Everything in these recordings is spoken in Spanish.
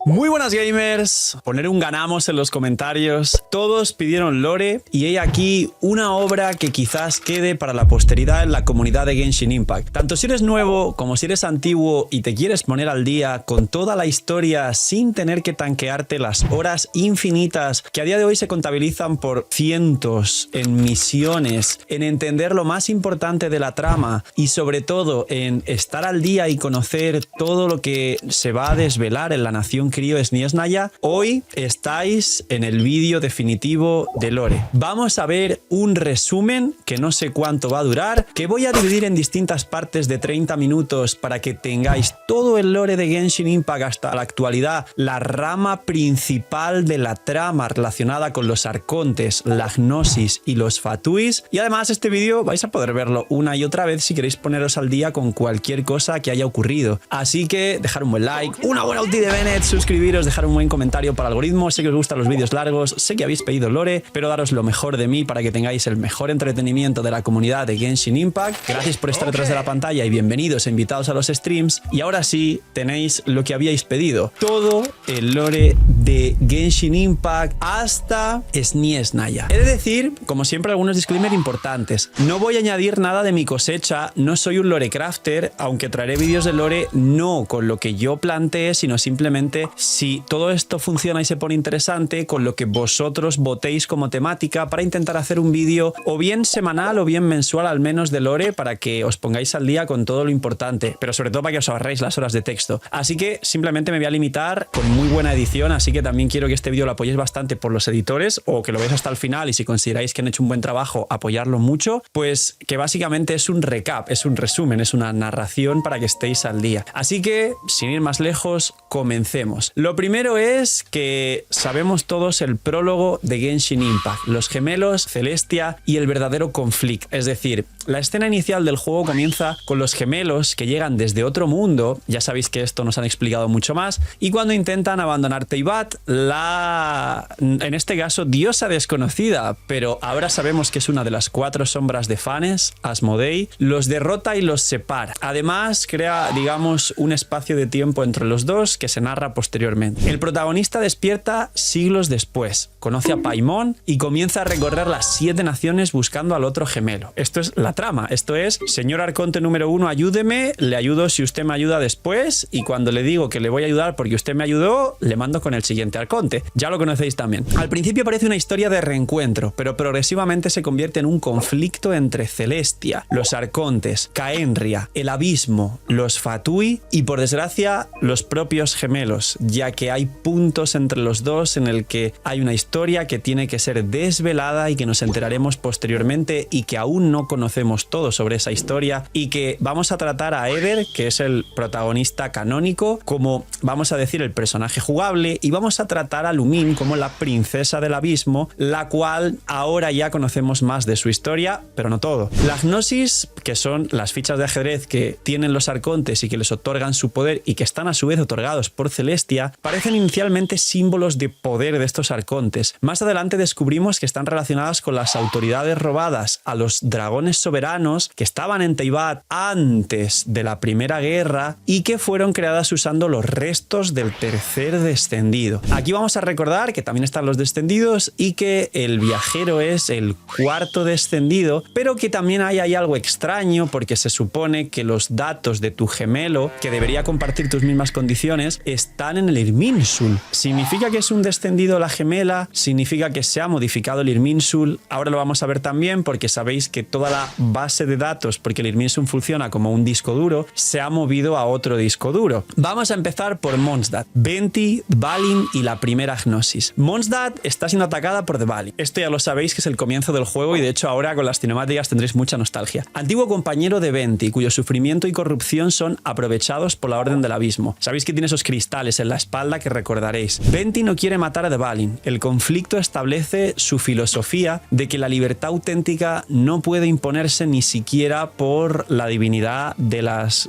Muy buenas gamers, poner un ganamos en los comentarios. Todos pidieron lore y hay aquí una obra que quizás quede para la posteridad en la comunidad de Genshin Impact. Tanto si eres nuevo como si eres antiguo y te quieres poner al día con toda la historia sin tener que tanquearte las horas infinitas que a día de hoy se contabilizan por cientos en misiones, en entender lo más importante de la trama y sobre todo en estar al día y conocer todo lo que se va a desvelar en la nación Crío Sniesnaya, hoy estáis en el vídeo definitivo de lore. Vamos a ver un resumen que no sé cuánto va a durar, que voy a dividir en distintas partes de 30 minutos para que tengáis todo el lore de Genshin Impact hasta la actualidad, la rama principal de la trama relacionada con los arcontes, la gnosis y los fatuis. Y además este vídeo vais a poder verlo una y otra vez si queréis poneros al día con cualquier cosa que haya ocurrido. Así que dejar un buen like, una buena ulti de Bennett, suscribiros, dejar un buen comentario para el algoritmo. Sé que os gustan los vídeos largos, sé que habéis pedido lore, pero daros lo mejor de mí para que tengáis el mejor entretenimiento de la comunidad de Genshin Impact. Gracias por estar detrás de la pantalla y bienvenidos e invitados a los streams. Y ahora sí, tenéis lo que habíais pedido, todo el lore de Genshin Impact hasta Sniesnaya. He de decir, como siempre, algunos disclaimers importantes. No voy a añadir nada de mi cosecha, no soy un lore crafter, aunque traeré vídeos de lore no con lo que yo plantee, sino simplemente si todo esto funciona y se pone interesante, con lo que vosotros votéis como temática para intentar hacer un vídeo o bien semanal o bien mensual al menos de lore para que os pongáis al día con todo lo importante, pero sobre todo para que os ahorréis las horas de texto. Así que simplemente me voy a limitar con muy buena edición, así que también quiero que este vídeo lo apoyéis bastante por los editores o que lo veáis hasta el final y si consideráis que han hecho un buen trabajo, apoyarlo mucho, pues que básicamente es un recap, es un resumen, es una narración para que estéis al día. Así que, sin ir más lejos, comencemos. Lo primero es que sabemos todos el prólogo de Genshin Impact, los gemelos, Celestia y el verdadero conflicto. Es decir, la escena inicial del juego comienza con los gemelos que llegan desde otro mundo, ya sabéis que esto nos han explicado mucho más, y cuando intentan abandonar Teyvat, en este caso, diosa desconocida, pero ahora sabemos que es una de las 4 sombras de Phanes, Asmodei, los derrota y los separa. Además, crea, digamos, un espacio de tiempo entre los dos que se narra posteriormente. El protagonista despierta siglos después, conoce a Paimon y comienza a recorrer las 7 naciones buscando al otro gemelo. Esto es la trama, esto es, señor Arconte número 1, ayúdeme, le ayudo si usted me ayuda después y cuando le digo que le voy a ayudar porque usted me ayudó, le mando con el siguiente Arconte. Ya lo conocéis también. Al principio parece una historia de reencuentro, pero progresivamente se convierte en un conflicto entre Celestia, los Arcontes, Khaenri'ah, el Abismo, los Fatui y por desgracia los propios gemelos, ya que hay puntos entre los dos en el que hay una historia que tiene que ser desvelada y que nos enteraremos posteriormente y que aún no conocemos todo sobre esa historia y que vamos a tratar a Eder, que es el protagonista canónico, como vamos a decir el personaje jugable y vamos a tratar a Lumine como la princesa del abismo, la cual ahora ya conocemos más de su historia, pero no todo. La gnosis, que son las fichas de ajedrez que tienen los arcontes y que les otorgan su poder y que están a su vez otorgados por Celestia, parecen inicialmente símbolos de poder de estos arcontes. Más adelante descubrimos que están relacionadas con las autoridades robadas a los dragones soberanos que estaban en Teyvat antes de la primera guerra y que fueron creadas usando los restos del tercer descendido. Aquí vamos a recordar que también están los descendidos y que el viajero es el 4.º descendido, pero que también hay algo extraño porque se supone que los datos de tu gemelo, que debería compartir tus mismas condiciones, están en el Irminsul. ¿Significa que es un descendido la gemela? ¿Significa que se ha modificado el Irminsul? Ahora lo vamos a ver también porque sabéis que toda la base de datos, porque el Irminsul funciona como un disco duro, se ha movido a otro disco duro. Vamos a empezar por Mondstadt, Venti, Dvalin y la primera gnosis. Mondstadt está siendo atacada por Dvalin. Esto ya lo sabéis que es el comienzo del juego y de hecho ahora con las cinemáticas tendréis mucha nostalgia. Antiguo compañero de Venti, cuyo sufrimiento y corrupción son aprovechados por la Orden del Abismo. Sabéis que tiene esos cristales en la espalda que recordaréis. Venti no quiere matar a Dvalin. El conflicto establece su filosofía de que la libertad auténtica no puede imponerse ni siquiera por la divinidad de las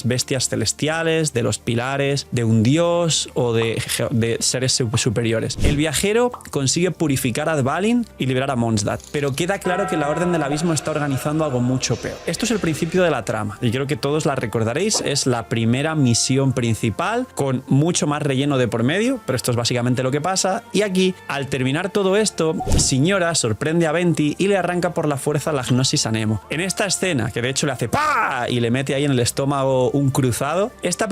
bestias celestiales, de los pilares, de un dios o de de seres superiores. El viajero consigue purificar a Dvalin y liberar a Mondstadt, pero queda claro que la Orden del Abismo está organizando algo mucho peor. Esto es el principio de la trama y creo que todos la recordaréis. Es la primera misión principal con mucho más relleno de por medio, pero esto es básicamente lo que pasa. Y aquí, al terminar todo esto, Signora sorprende a Venti y le arranca por la fuerza la Gnosis a Nemo. En esta escena, que de hecho le hace ¡pah! Y le mete ahí en el estómago un cruzado, esta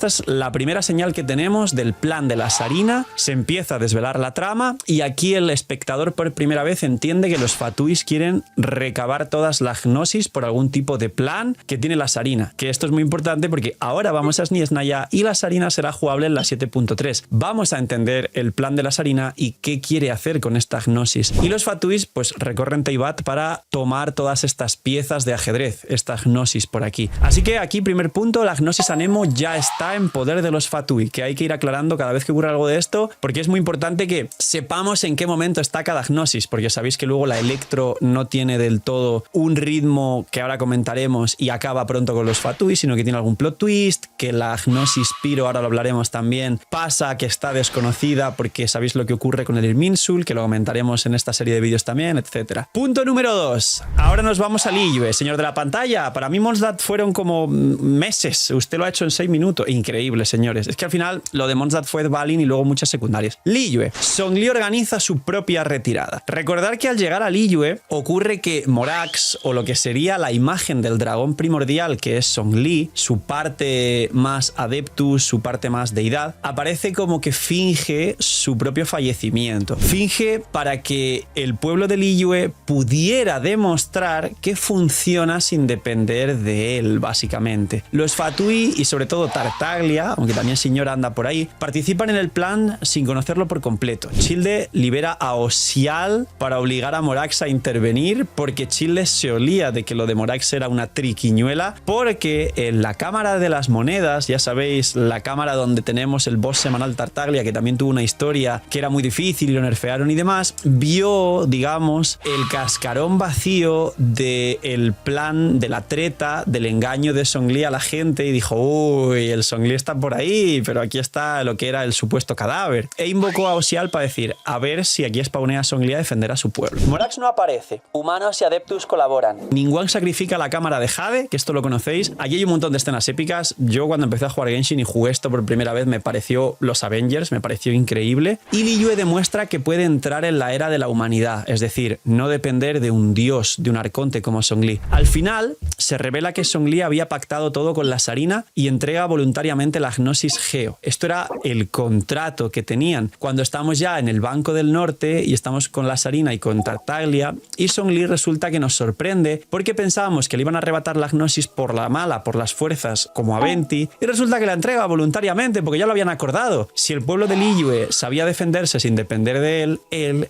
es la primera señal que tenemos del plan de la Sarina. Se empieza a desvelar la trama y aquí el espectador por primera vez entiende que los Fatuis quieren recabar todas las Gnosis por algún tipo de plan que tiene la Sarina, que esto es muy importante porque ahora vamos a Snezhnaya y la Sarina será jugable en la 7.3. Vamos a entender el plan de la Sarina y qué quiere hacer con esta Gnosis. Y los Fatuis pues recorren Teyvat para tomar todas estas piezas de ajedrez, esta Gnosis por aquí. Así que aquí, primer punto, la Gnosis a Nemo ya está en poder de los Fatui, que hay que ir aclarando cada vez que ocurra algo de esto, porque es muy importante que sepamos en qué momento está cada Gnosis, porque sabéis que luego la Electro no tiene del todo un ritmo que ahora comentaremos y acaba pronto con los Fatui, sino que tiene algún plot twist, que la Gnosis Piro, ahora lo hablaremos también, pasa que está desconocida porque sabéis lo que ocurre con el Irminsul, que lo comentaremos en esta serie de vídeos también, etc. Punto número 2. Ahora nos vamos a Liyue, señor de la pantalla. Para mí Mondstadt fueron como meses. Usted lo ha hecho en 6 minutos. Increíble, señores. Es que al final lo de Mondstadt fue Dvalin y luego muchas secundarias. Liyue. Songli organiza su propia retirada. Recordar que al llegar a Liyue ocurre que Morax, o lo que sería la imagen del dragón primordial, que es Songli, su parte más adeptus, su parte más deidad, aparece como que finge su propio fallecimiento. Finge para que el pueblo de Liyue pudiera demostrar que funciona sin depender de él, básicamente. Los Fatui y sobre todo Tartaglia, aunque también Signora anda por ahí, participan en el plan sin conocerlo por completo. Childe libera a Osial para obligar a Morax a intervenir, porque Childe se olía de que lo de Morax era una triquiñuela, porque en la Cámara de las Monedas, ya sabéis, la cámara donde tenemos el boss semanal Tartaglia, que también tuvo una historia que era muy difícil y lo nerfearon y demás, vio, digamos, el cascarón vacío del plan de la treta, del engaño de Songli a la gente y dijo, uy, el Songli está por ahí, pero aquí está lo que era el supuesto cadáver. E invocó a Osial para decir, a ver si aquí spawnea Songli a defender a su pueblo. Morax no aparece. Humanos y Adeptus colaboran. Ningún sacrifica la cámara de Jade, que esto lo conocéis. Aquí hay un montón de escenas épicas. Yo cuando empecé a jugar Genshin y jugué esto por primera vez me pareció los Avengers, me pareció increíble. Y Liyue demuestra que puede entrar en la era de la humanidad, es decir, no depender de un dios, de un arconte como Songli. Al final se revela que Songli había pactado todo con la Sarina y entrega voluntariamente la Gnosis Geo. Esto era el contrato que tenían cuando estamos ya en el Banco del Norte y estamos con la Sarina y con Tartaglia, y Songli resulta que nos sorprende porque pensábamos que le iban a arrebatar la Gnosis por la mala, por las fuerzas, como a Venti, y resulta que la entrega voluntariamente porque ya lo habían acordado. Si el pueblo de Liyue sabía defenderse sin depender de él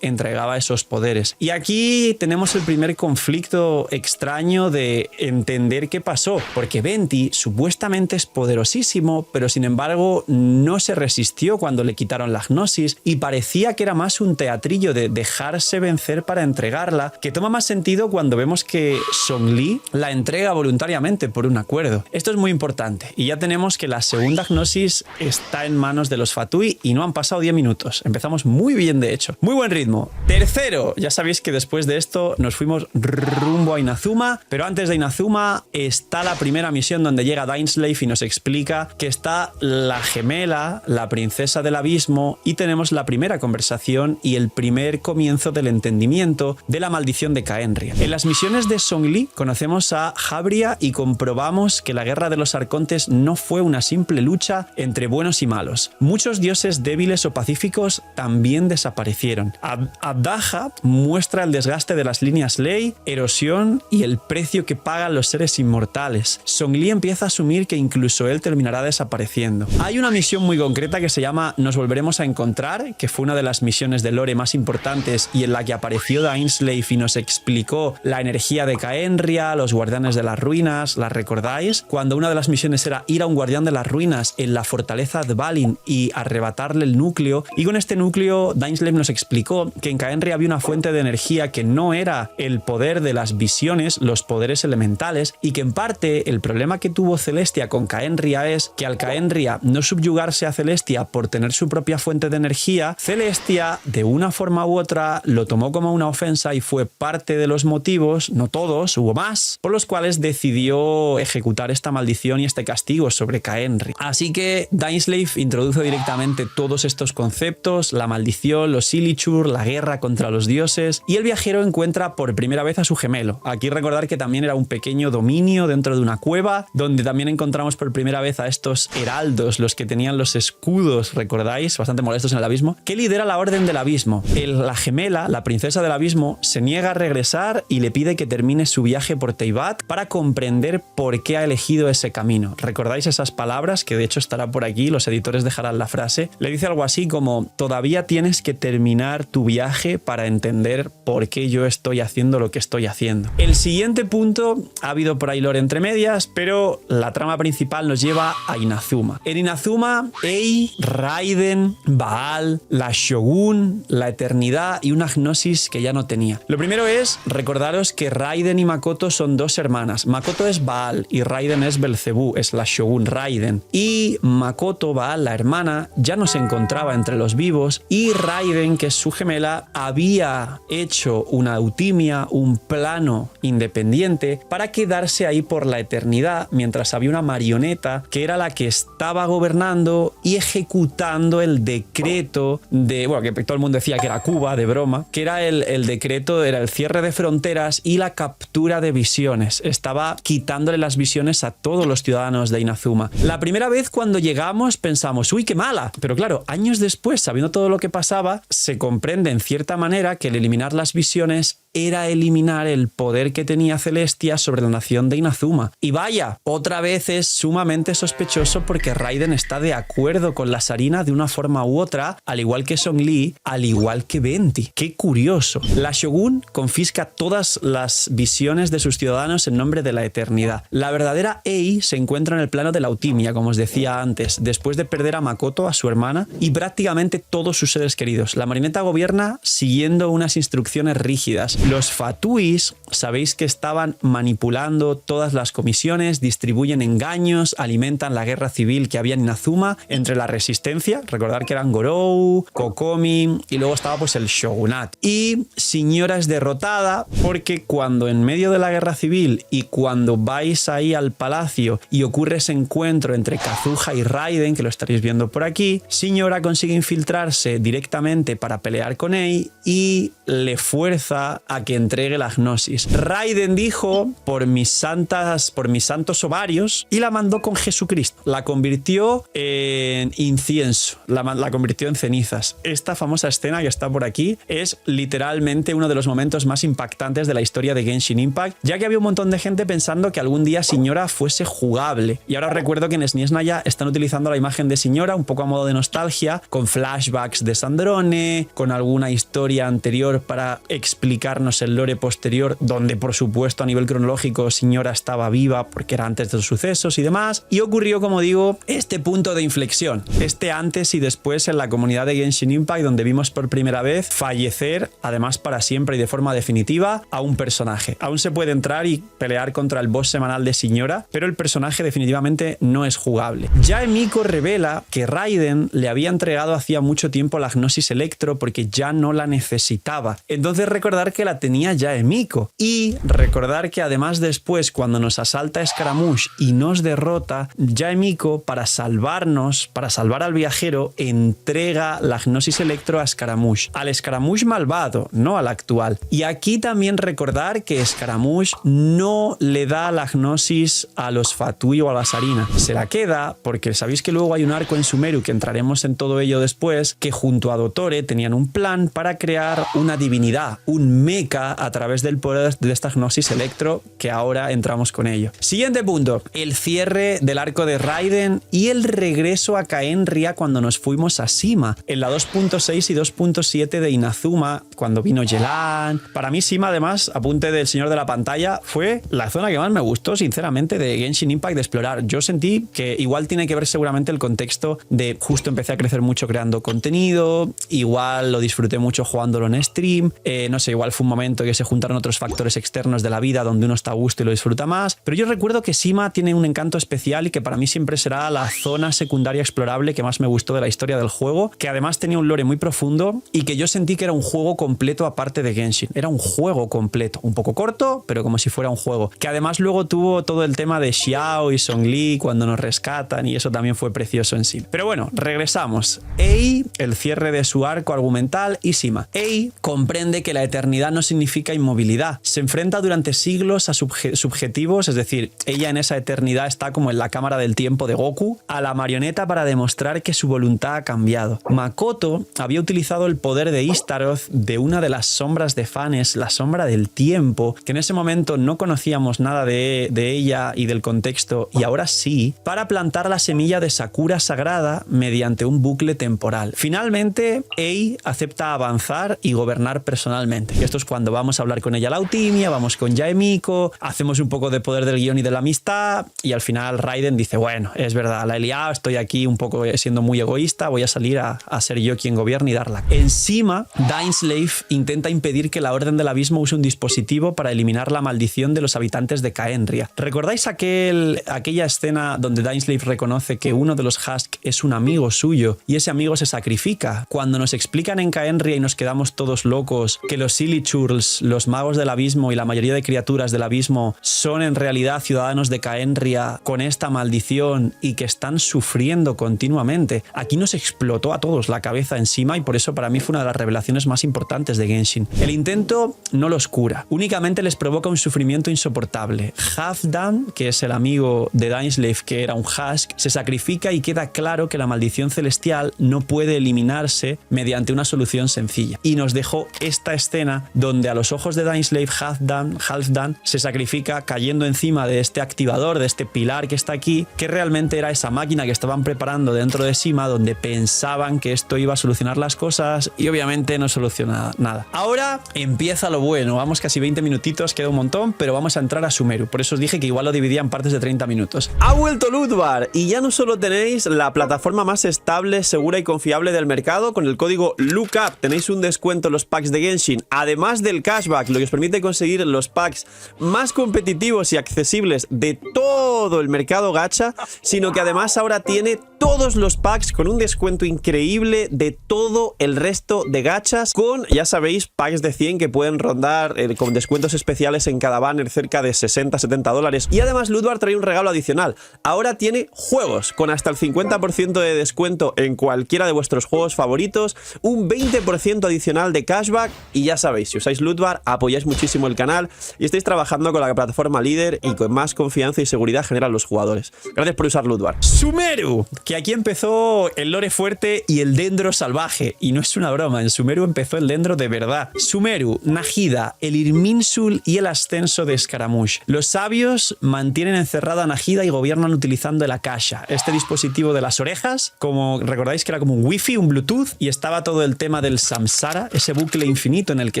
entregaba esos poderes. Y aquí tenemos el primer conflicto extraño de entender qué pasó, porque Venti supuestamente es poderosísimo, pero sin embargo no se resistió cuando le quitaron la Gnosis y parecía que era más un teatrillo de dejarse vencer para entregarla, que toma más sentido cuando vemos que Songli la entrega voluntariamente por un acuerdo. Esto es muy importante y ya tenemos que la segunda Gnosis está en manos de los Fatui y no han pasado 10 minutos. Empezamos muy bien, de hecho. Muy buen ritmo. Tercero, ya sabéis que después de esto nos fuimos rumbo a Inazuma, pero antes de Inazuma está la primera misión donde llega Dainsleif y nos explica que está la gemela, la princesa del abismo, y tenemos la primera conversación y el primer comienzo del entendimiento de la maldición de Caenria. En las misiones de Songli conocemos a Jabria y comprobamos que la guerra de los arcontes no fue una simple lucha entre buenos y malos. Muchos dioses débiles o pacíficos también desaparecieron. Abdaha muestra el desgaste de las líneas ley, erosión y el precio que pagan los seres inmortales. Songli empieza a asumir que incluso él terminará desapareciendo. Hay una misión muy concreta que se llama Nos volveremos a encontrar, que fue una de las misiones de lore más importantes y en la que apareció Dainsleif y nos explicó la energía de Caenria, los guardianes de las ruinas. ¿La recordáis? Cuando una de las misiones era ir ir a un guardián de las ruinas en la fortaleza Dvalin y arrebatarle el núcleo. Y con este núcleo, Dainsleif nos explicó que en Khaenri'ah había una fuente de energía que no era el poder de las visiones, los poderes elementales, y que en parte el problema que tuvo Celestia con Khaenri'ah es que al Khaenri'ah no subyugarse a Celestia por tener su propia fuente de energía, Celestia de una forma u otra lo tomó como una ofensa y fue parte de los motivos, no todos, hubo más, por los cuales decidió ejecutar esta maldición y este castigo sobre Khaenri'ah. Así que Dainsleif introdujo directamente todos estos conceptos, la maldición, los Ilichur, la guerra contra los dioses, y el viajero encuentra por primera vez a su gemelo. Aquí recordar que también era un pequeño dominio dentro de una cueva, donde también encontramos por primera vez a estos heraldos, los que tenían los escudos, ¿recordáis? Bastante molestos en el abismo, que lidera la Orden del Abismo. La gemela, la princesa del abismo, se niega a regresar y le pide que termine su viaje por Teyvat para comprender por qué ha elegido ese camino. ¿Recordáis esas palabras? Que de hecho estará por aquí, los editores dejarán la frase. Le dice algo así como: todavía tienes que terminar tu viaje para entender por qué yo estoy haciendo lo que estoy haciendo. El siguiente punto, ha habido por ahí lore entre medias, pero la trama principal nos lleva a Inazuma. En Inazuma, Ei, Raiden, Baal, la Shogun, la Eternidad y una Gnosis que ya no tenía. Lo primero es recordaros que Raiden y Makoto son dos hermanas. Makoto es Baal y Raiden es Belcebú, es la Shogun Raiden. Y Makoto, Baal, la hermana, ya no se encontraba entre los vivos, y Raiden, que es su gemela, había hecho una eutimia, un plano independiente para quedarse ahí por la eternidad, mientras había una marioneta que era la que estaba gobernando y ejecutando el decreto de, bueno, que todo el mundo decía que era Cuba, de broma, que era el decreto, era el cierre de fronteras y la captura de visiones. Estaba quitándole las visiones a todos los ciudadanos de Inazuma. La primera vez cuando llegamos pensamos, uy, qué mala, pero claro, años después, sabiendo todo lo que pasaba, se comprende en cierta manera que el eliminar las visiones era eliminar el poder que tenía Celestia sobre la nación de Inazuma. Y vaya, otra vez es sumamente sospechoso porque Raiden está de acuerdo con la Sarina de una forma u otra, al igual que Song Li, al igual que Venti. ¡Qué curioso! La Shogun confisca todas las visiones de sus ciudadanos en nombre de la eternidad. La verdadera Ei se encuentra en el plano de la Eutimia, como os decía antes, después de perder a Makoto, a su hermana, y prácticamente todos sus seres queridos. La marioneta gobierna siguiendo unas instrucciones rígidas. Los Fatuis, sabéis que estaban manipulando todas las comisiones, distribuyen engaños, alimentan la guerra civil que había en Inazuma entre la resistencia, recordar que eran Gorou, Kokomi, y luego estaba pues el Shogunat. Y Signora es derrotada porque cuando en medio de la guerra civil y cuando vais ahí al palacio y ocurre ese encuentro entre Kazuha y Raiden, que lo estaréis viendo por aquí, Signora consigue infiltrarse directamente para pelear con Ei y le fuerza a que entregue la Gnosis. Raiden dijo, por mis santos ovarios, y la mandó con Jesucristo. La convirtió en incienso, la convirtió en cenizas. Esta famosa escena que está por aquí es literalmente uno de los momentos más impactantes de la historia de Genshin Impact, ya que había un montón de gente pensando que algún día Signora fuese jugable. Y ahora recuerdo que en SNES Naya están utilizando la imagen de Signora un poco a modo de nostalgia, con flashbacks de Sandrone, con alguna historia anterior para explicarnos el lore posterior, donde por supuesto a nivel cronológico Signora estaba viva porque era antes de los sucesos y demás, y ocurrió, como digo, este punto de inflexión, este antes y después en la comunidad de Genshin Impact, donde vimos por primera vez fallecer, además para siempre y de forma definitiva, a un personaje. Aún se puede entrar y pelear contra el boss semanal de Signora, pero el personaje definitivamente no es jugable. Ya Emiko revela que Raiden le había entregado hacía mucho tiempo la Gnosis Electro porque ya no la necesitaba. Entonces recordar que la tenía ya Emiko, y recordar que además después cuando nos asalta Scaramouche y nos derrota, ya Emiko, para salvarnos, para salvar al viajero, entrega la Gnosis Electro a Scaramouche, al Scaramouche malvado, no al actual. Y aquí también recordar que Scaramouche no le da la Gnosis a los Fatui o a la Sarina, se la queda porque sabéis que luego hay un arco en Sumeru, que entraremos en todo ello después, que junto a Dottore tenían un plan para crear una divinidad, un mecha a través del poder de esta Gnosis Electro, que ahora entramos con ello. Siguiente punto, el cierre del arco de Raiden y el regreso a Caenria cuando nos fuimos a Sima, en la 2.6 y 2.7 de Inazuma, cuando vino Yelan. Para mí Sima, además, apunte del señor de la pantalla, fue la zona que más me gustó, sinceramente, de Genshin Impact de explorar. Yo sentí que igual tiene que ver seguramente el contexto de justo empecé a crecer mucho creando contenido, igual lo disfruté mucho jugándolo en stream, no sé, igual fue un momento que se juntaron otros factores externos de la vida donde uno está a gusto y lo disfruta más, pero yo recuerdo que Sima tiene un encanto especial y que para mí siempre será la zona secundaria explorable que más me gustó de la historia del juego, que además tenía un lore muy profundo y que yo sentí que era un juego completo aparte de Genshin. Era un juego completo, un poco corto, pero como si fuera un juego, que además luego tuvo todo el tema de Xiao y Zhongli cuando nos rescatan, y eso también fue precioso en sí. Pero bueno, regresamos. Ei, el cierre de su arco argumental, y Sima. Ei comprende que la eternidad no significa inmovilidad. Se enfrenta durante siglos a subjetivos, es decir, ella en esa eternidad está como en la cámara del tiempo de Goku, a la marioneta para demostrar que su voluntad ha cambiado. Makoto había utilizado el poder de Ishtaroth, de una de las sombras de Fanes, la sombra del tiempo, que en ese momento no conocíamos nada de ella y del contexto, y ahora sí, para plantar la semilla de Sakura sagrada mediante un bucle temporal. Finalmente, Ei acepta avanzar y gobernar personalmente. Y esto es cuando vamos a hablar con ella a la Altimia, vamos con Yaemiko, hacemos un poco de poder del guión y de la amistad, y al final Raiden dice, bueno, es verdad, la he liado, estoy aquí un poco siendo muy egoísta, voy a salir a ser yo quien gobierne y darla. Encima, Dainsleif intenta impedir que la Orden del Abismo use un dispositivo para eliminar la maldición de los habitantes de Caenria. ¿Recordáis aquella escena donde Dainsleif reconoce que uno de los Husk es un amigo suyo y ese amigo se sacrifica? Cuando nos explican en Caenria y nos quedamos todos locos que los Silichurls, los magos del abismo y la mayoría de criaturas del abismo son en realidad ciudadanos de Caenria con esta maldición y que están sufriendo continuamente, aquí nos explotó a todos la cabeza encima, y por eso para mí fue una de las revelaciones más importantes de Genshin. El intento no los cura, únicamente les provoca un sufrimiento insoportable. Halfdan, que es el amigo de Dainsleif, que era un Husk, se sacrifica y queda claro que la maldición celestial no puede eliminarse mediante una solución sencilla. Y nos dejó esta escena donde a los ojos de Dainsleif, Halfdan se sacrifica cayendo encima de este activador, de este pilar que está aquí, que realmente era esa máquina que estaban preparando dentro de Sima, donde pensaban que esto iba a solucionar las cosas y obviamente no soluciona nada. Ahora empieza lo bueno, vamos casi 20 minutitos, queda un montón, pero vamos a entrar a Sumeru. Por eso os dije que igual lo dividía en partes de 30 minutos. Ha vuelto Lootbar y ya no solo tenéis la plataforma más estable, segura y confiable del mercado, con el código LOOKUP tenéis un descuento en los packs de Genshin, además del cashback, lo que os permite conseguir los packs más competitivos y accesibles de todo el mercado gacha, sino que además ahora tiene todos los packs con un descuento increíble de todo el resto de gachas, con, ya sabéis, packs de 100 que pueden rondar con descuentos especiales en cada banner cerca de 60-70 dólares. Y además Lootbar trae un regalo adicional. Ahora tiene juegos con hasta el 50% de descuento en cualquiera de vuestros juegos favoritos, un 20% adicional de cashback, y ya sabéis, si usáis Lootbar apoyáis muchísimo el canal y estáis trabajando con la plataforma líder y con más confianza y seguridad generan los jugadores. Gracias por usar Lootbar. Sumeru, que aquí empezó el lore fuerte y el dendro salvaje, y no es una broma, en Sumeru empezó el dendro de verdad. Sumeru, Nahida, el Irminsul y el ascenso de Scaramouche. Los sabios mantienen encerrada a Nahida y gobiernan utilizando el Akasha, este dispositivo de las orejas, como recordáis que era como un wifi, un bluetooth, y estaba todo el tema del samsara, ese bucle infinito en el que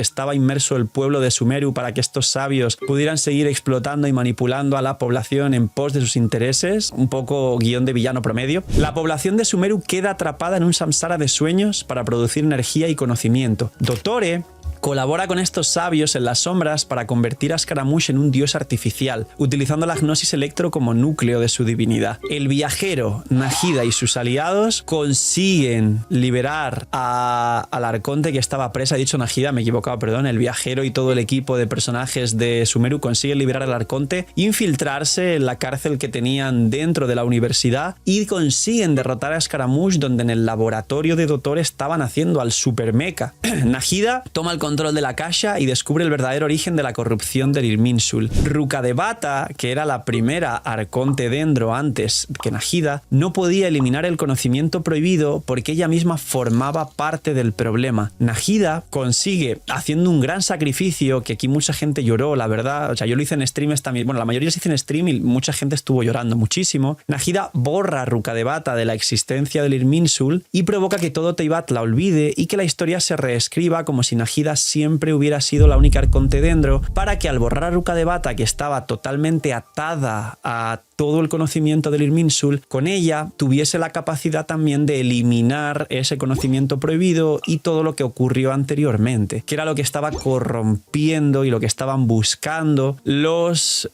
estaba inmerso el pueblo de Sumeru para que estos sabios pudieran seguir explotando y manipulando a la población en pos de sus intereses, un poco guión de villano promedio. La población de Sumeru queda atrapada en un samsara de sueños para producir energía y conocimiento. Dottore colabora con estos sabios en las sombras para convertir a Scaramouche en un dios artificial, utilizando la Gnosis Electro como núcleo de su divinidad. El viajero, Nahida y sus aliados consiguen liberar al arconte que estaba presa. He dicho Nahida, me he equivocado, perdón. El viajero y todo el equipo de personajes de Sumeru consiguen liberar al arconte, infiltrarse en la cárcel que tenían dentro de la universidad y consiguen derrotar a Scaramouche, donde en el laboratorio de Dottore estaban haciendo al super mecha. Nahida toma el control control de la Akasha y descubre el verdadero origen de la corrupción del Irminsul. Rukkhadevata, que era la primera arconte dendro antes que Nahida, no podía eliminar el conocimiento prohibido porque ella misma formaba parte del problema. Nahida consigue, haciendo un gran sacrificio, que aquí mucha gente lloró, la verdad, o sea, yo lo hice en streams también, bueno, la mayoría se hizo en stream y mucha gente estuvo llorando muchísimo. Nahida borra a Rukkhadevata de la existencia del Irminsul y provoca que todo Teyvat la olvide y que la historia se reescriba como si Nahida siempre hubiera sido la única arconte dendro, para que al borrar a Rukkhadevata, que estaba totalmente atada a todo el conocimiento del Irminsul, con ella tuviese la capacidad también de eliminar ese conocimiento prohibido y todo lo que ocurrió anteriormente, que era lo que estaba corrompiendo y lo que estaban buscando los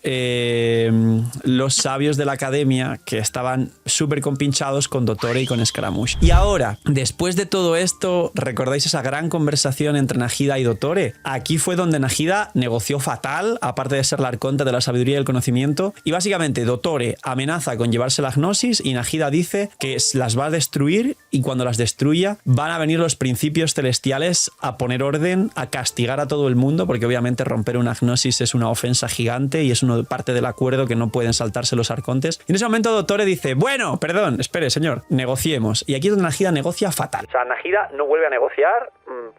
sabios de la academia, que estaban súper compinchados con Dottore y con Scaramouche. Y ahora, después de todo esto, ¿recordáis esa gran conversación entre Nahida y Dottore? Aquí fue donde Nahida negoció fatal, aparte de ser la arconte de la sabiduría y el conocimiento, y básicamente Dottore amenaza con llevarse la gnosis y Nahida dice que las va a destruir, y cuando las destruya van a venir los principios celestiales a poner orden, a castigar a todo el mundo, porque obviamente romper una gnosis es una ofensa gigante y es parte del acuerdo que no pueden saltarse los arcontes. Y en ese momento Dottore dice, bueno, perdón, espere señor, negociemos. Y aquí es donde Nahida negocia fatal. O sea, Nahida no vuelve a negociar,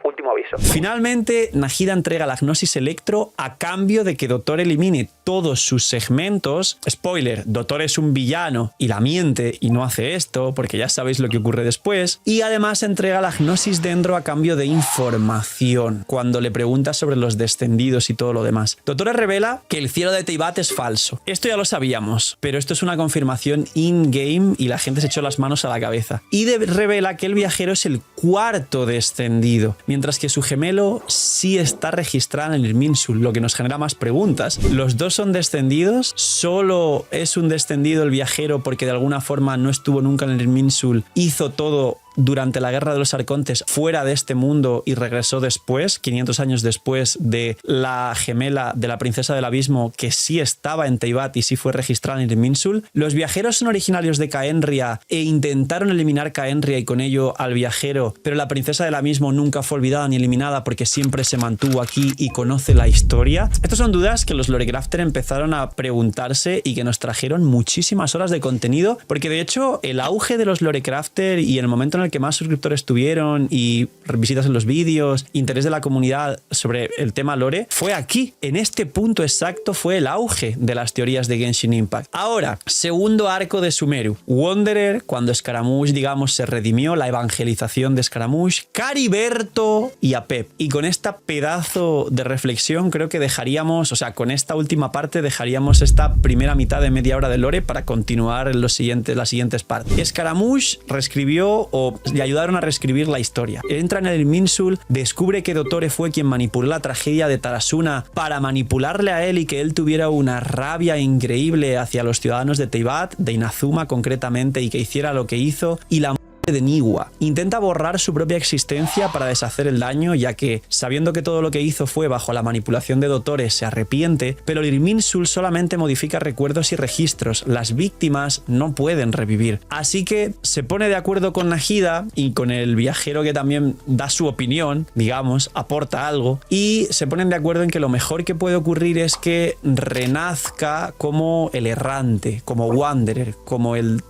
último aviso. Finalmente, Nahida entrega la gnosis Electro a cambio de que Dottore elimine todos sus segmentos. Spoiler, Dottore es un villano y la miente y no hace esto, porque ya sabéis lo que ocurre después. Y además entrega la gnosis dendro a cambio de información, cuando le pregunta sobre los descendidos y todo lo demás. Dottore revela que el cielo de Teyvat es falso. Esto ya lo sabíamos, pero esto es una confirmación in-game y la gente se echó las manos a la cabeza. Y revela que el viajero es el cuarto descendido, mientras que su gemelo sí está registrado en el Irminsul, lo que nos genera más preguntas. ¿Los dos son descendidos? ¿Solo es un descendido el viajero porque de alguna forma no estuvo nunca en el Irminsul, hizo todo durante la Guerra de los Arcontes fuera de este mundo y regresó después, 500 años después, de la gemela de la princesa del abismo, que sí estaba en Teyvat y sí fue registrada en Irminsul? ¿Los viajeros son originarios de Caenria e intentaron eliminar Caenria y con ello al viajero, pero la princesa del abismo nunca fue olvidada ni eliminada porque siempre se mantuvo aquí y conoce la historia? Estas son dudas que los Lorecrafter empezaron a preguntarse y que nos trajeron muchísimas horas de contenido, porque de hecho el auge de los Lorecrafter y el momento en el que más suscriptores tuvieron y visitas en los vídeos, interés de la comunidad sobre el tema lore, fue aquí, en este punto exacto fue el auge de las teorías de Genshin Impact. Ahora, segundo arco de Sumeru, Wanderer, cuando Scaramouche, digamos, se redimió, la evangelización de Scaramouche, Cariberto y Apep. Y con esta pedazo de reflexión creo que dejaríamos, o sea, con esta última parte dejaríamos esta primera mitad de media hora de lore para continuar en las siguientes partes. Scaramouche reescribió o le ayudaron a reescribir la historia. Entra en el Irminsul, descubre que Dottore fue quien manipuló la tragedia de Tarasuna para manipularle a él y que él tuviera una rabia increíble hacia los ciudadanos de Teyvat, de Inazuma concretamente, y que hiciera lo que hizo, y la de Niwa. Intenta borrar su propia existencia para deshacer el daño, ya que, sabiendo que todo lo que hizo fue bajo la manipulación de Dottore, se arrepiente, pero el Irminsul solamente modifica recuerdos y registros. Las víctimas no pueden revivir. Así que se pone de acuerdo con Nahida y con el viajero, que también da su opinión, digamos, aporta algo, y se ponen de acuerdo en que lo mejor que puede ocurrir es que renazca como el errante, como Wanderer, como el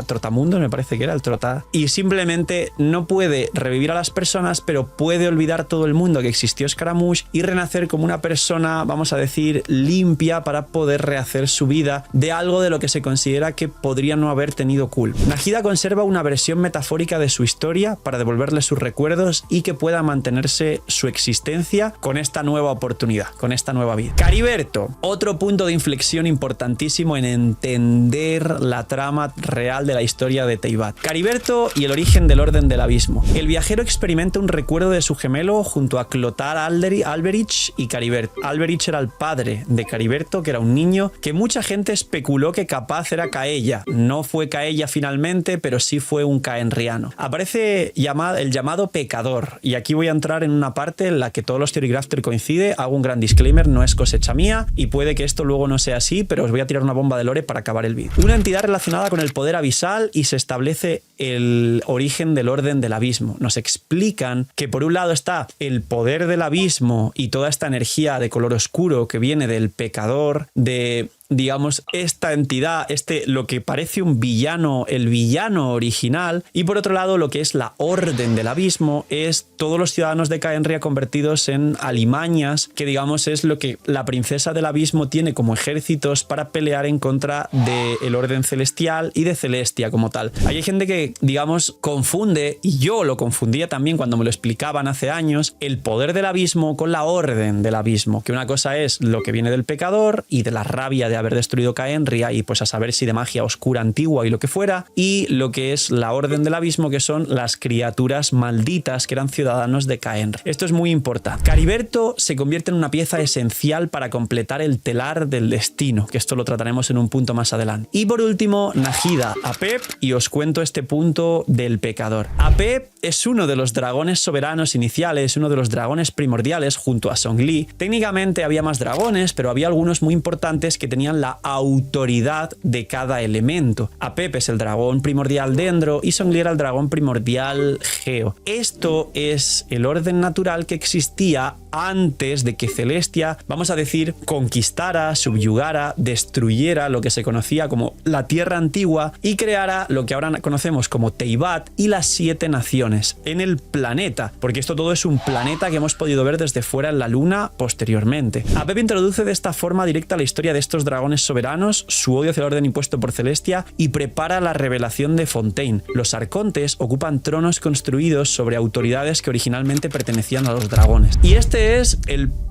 trotamundo, me parece que era el trota, y simplemente no puede revivir a las personas, pero puede olvidar todo el mundo que existió Scaramouche y renacer como una persona, vamos a decir, limpia, para poder rehacer su vida de algo de lo que se considera que podría no haber tenido culpa. Nahida conserva una versión metafórica de su historia para devolverle sus recuerdos y que pueda mantenerse su existencia con esta nueva oportunidad, con esta nueva vida. Cariberto, otro punto de inflexión importantísimo en entender la trama real de la historia de Teyvat. Cariberto y el origen del Orden del Abismo. El viajero experimenta un recuerdo de su gemelo junto a Clothar Alberich y Cariberto. Alberich era el padre de Cariberto, que era un niño que mucha gente especuló que capaz era Caella. No fue Caella finalmente, pero sí fue un caenriano. Aparece el llamado pecador, y aquí voy a entrar en una parte en la que todos los Theorycrafters coinciden. Hago un gran disclaimer, no es cosecha mía y puede que esto luego no sea así, pero os voy a tirar una bomba de lore para acabar el vídeo. Una entidad relacionada con el poder abisal, y se establece el el origen del orden del abismo. Nos explican que por un lado está el poder del abismo y toda esta energía de color oscuro que viene del pecador, de, digamos, esta entidad, lo que parece un villano, el villano original, y por otro lado lo que es la orden del abismo es todos los ciudadanos de Khaenri'ah convertidos en alimañas, que digamos es lo que la princesa del abismo tiene como ejércitos para pelear en contra del orden celestial y de Celestia como tal. Hay gente que, digamos, confunde, y yo lo confundía también cuando me lo explicaban hace años, el poder del abismo con la orden del abismo, que una cosa es lo que viene del pecador y de la rabia de haber destruido Khaenri'ah y pues a saber si de magia oscura antigua y lo que fuera, y lo que es la orden del abismo, que son las criaturas malditas que eran ciudadanos de Khaenri'ah. Esto es muy importante. Cariberto se convierte en una pieza esencial para completar el telar del destino, que esto lo trataremos en un punto más adelante. Y por último, Najida, Apep, y os cuento este punto del pecador. Apep es uno de los dragones soberanos iniciales, uno de los dragones primordiales junto a Zhongli. Técnicamente había más dragones, pero había algunos muy importantes que tenían la autoridad de cada elemento. Apep es el dragón primordial Dendro y Zhongli era el dragón primordial Geo. Esto es el orden natural que existía antes de que Celestia, vamos a decir, conquistara, subyugara, destruyera lo que se conocía como la Tierra Antigua y creara lo que ahora conocemos como Teyvat y las 7 naciones en el planeta, porque esto todo es un planeta que hemos podido ver desde fuera en la Luna posteriormente. Apep introduce de esta forma directa la historia de estos dragones soberanos, su odio hacia el orden impuesto por Celestia y prepara la revelación de Fontaine. Los arcontes ocupan tronos construidos sobre autoridades que originalmente pertenecían a los dragones. Y este es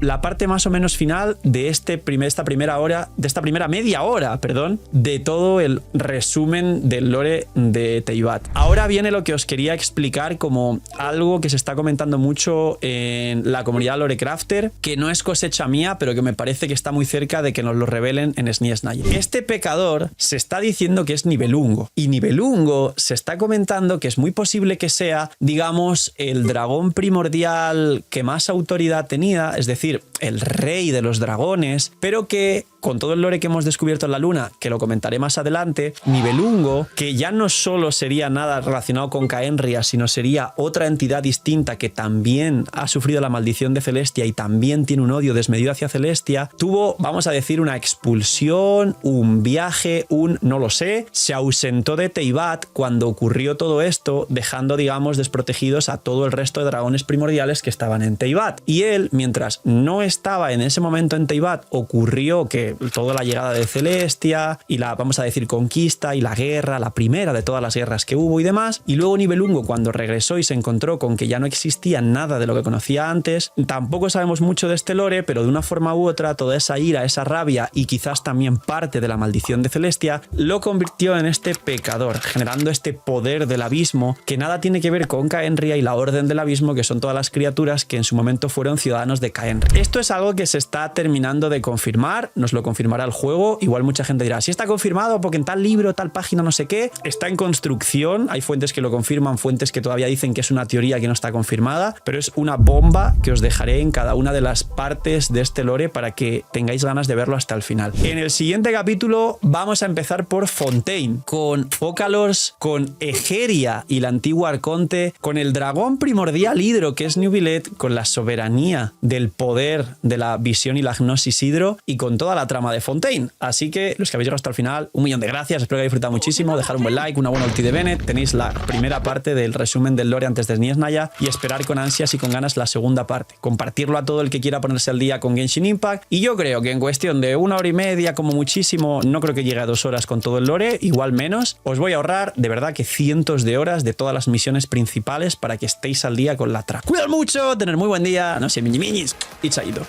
la parte más o menos final de esta primera media hora, de todo el resumen del lore de Teyvat. Ahora viene lo que os quería explicar como algo que se está comentando mucho en la comunidad Lorecrafter, que no es cosecha mía, pero que me parece que está muy cerca de que nos lo revelen en SNES. Este pecador se está diciendo que es Nibelungo, y Nibelungo se está comentando que es muy posible que sea, digamos, el dragón primordial que más autoridad tenía, es decir, el rey de los dragones, pero que con todo el lore que hemos descubierto en la Luna, que lo comentaré más adelante, Nibelungo, que ya no solo sería nada relacionado con Khaenri'ah, sino sería otra entidad distinta que también ha sufrido la maldición de Celestia y también tiene un odio desmedido hacia Celestia, tuvo, vamos a decir, una expulsión, un viaje, no lo sé, se ausentó de Teyvat cuando ocurrió todo esto, dejando, digamos, desprotegidos a todo el resto de dragones primordiales que estaban en Teyvat. Y él, mientras no estaba en ese momento en Teyvat, ocurrió que toda la llegada de Celestia y la, vamos a decir, conquista y la guerra, la primera de todas las guerras que hubo y demás, y luego Nibelungo, cuando regresó y se encontró con que ya no existía nada de lo que conocía antes, tampoco sabemos mucho de este lore, pero de una forma u otra toda esa ira, esa rabia y quizás también parte de la maldición de Celestia lo convirtió en este pecador, generando este poder del abismo que nada tiene que ver con Khaenri'ah y la orden del abismo, que son todas las criaturas que en su momento fueron ciudadanos de Khaenri'ah. Esto es algo que se está terminando de confirmar, nos lo confirmará el juego. Igual mucha gente dirá, si está confirmado porque en tal libro, tal página, no sé qué, está en construcción. Hay fuentes que lo confirman, fuentes que todavía dicen que es una teoría que no está confirmada, pero es una bomba que os dejaré en cada una de las partes de este lore para que tengáis ganas de verlo hasta el final. En el siguiente capítulo vamos a empezar por Fontaine, con Focalors, con Egeria y la antigua Arconte, con el dragón primordial Hydro, que es Neuvillette, con la soberanía del poder de la visión y la gnosis Hydro, y con toda la trama de Fontaine. Así que los que habéis llegado hasta el final, 1.000.000 de gracias, espero que hayáis disfrutado muchísimo, dejar un buen like, una buena ulti de Bennett, tenéis la primera parte del resumen del lore antes de SNES Naya y esperar con ansias y con ganas la segunda parte, compartirlo a todo el que quiera ponerse al día con Genshin Impact, y yo creo que en cuestión de 1 hora y media como muchísimo, no creo que llegue a 2 horas con todo el lore, igual menos, os voy a ahorrar de verdad que cientos de horas de todas las misiones principales para que estéis al día con la trama. Cuidad mucho, tener muy buen día, no sé, miñis y chaito.